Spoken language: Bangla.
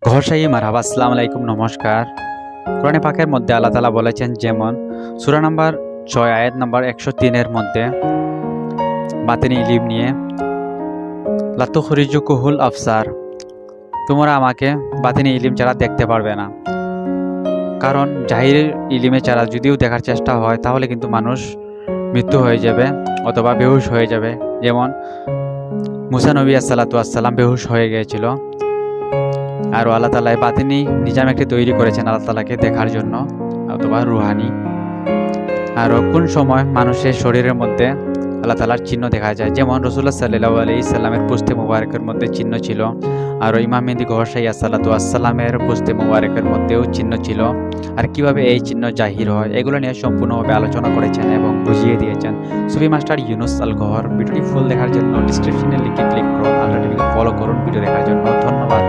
ঘরসাই মারহাবা, আসসালামু আলাইকুম, নমস্কার। কোরআনে পাকের মধ্যে আল্লাহ তাআলা বলেছেন, যেমন সূরা নাম্বার 6 আয়াত নাম্বার 103 এর মধ্যে বাতিনি ইলিম নিয়ে, লা তুখরিজুকুহুল আফসার, তোমরা আমাকে বাতিনি ইলিম ছাড়া দেখতে পারবে না। কারণ জাহির ইলিমে ছাড়া যদিও দেখার চেষ্টা হয় তাহলে কিন্তু মানুষ মৃত্যু হয়ে যাবে অথবা বেহুশ হয়ে যাবে। যেমন মুসা নবী আসসালাতু আসসালাম বেহুশ হয়ে গিয়েছিল। আর আল্লাহ তাআলা বাতিনি নিজাম একটি তৈরি করেছেন আল্লাহ তাআলাকে দেখার জন্য, অথবা রুহানি। আর কোন সময় মানুষের শরীরের মধ্যে আল্লাহ তাআলার চিহ্ন দেখা যায়, যেমন রাসূলুল্লাহ সাল্লাল্লাহু আলাইহি সাল্লামের পুস্তে মুবারকের মধ্যে চিহ্ন ছিল, আর ইমাম মেহেদী ঘরসাই আসসালাতু আসসালামের পুস্তে মুবারকের মধ্যেও চিহ্ন ছিল। আর কিভাবে এই চিহ্ন জাহির হয় এগুলো নিয়ে সম্পূর্ণভাবে আলোচনা করেছেন এবং বুঝিয়ে দিয়েছেন সুফি মাস্টার ইউনুস আল গহর। ভিডিওটি ফুল দেখার জন্য ডিসক্রিপশনের লিঙ্কে ক্লিক করুন, অলরেডি ফলো করুন ভিডিও দেখার জন্য। ধন্যবাদ।